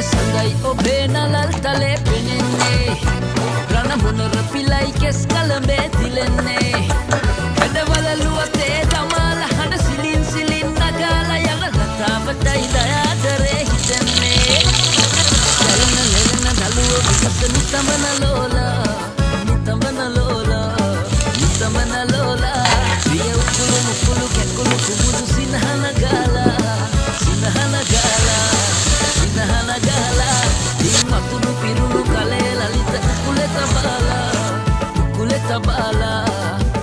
සඳයි ඔබේ නලල් තලේ පෙනෙන්නේ රණ මොනර පිලයි කෙස් කලඹේ තිලෙන්නේ කඩවලලුවතේ දමාල හඬ සිලින් සිලින් නගාලා යන ලතාවටයි දයාදරේ හිතෙන්නේ චලන ලෙලන දලුව විකසනු තමන ලෝලා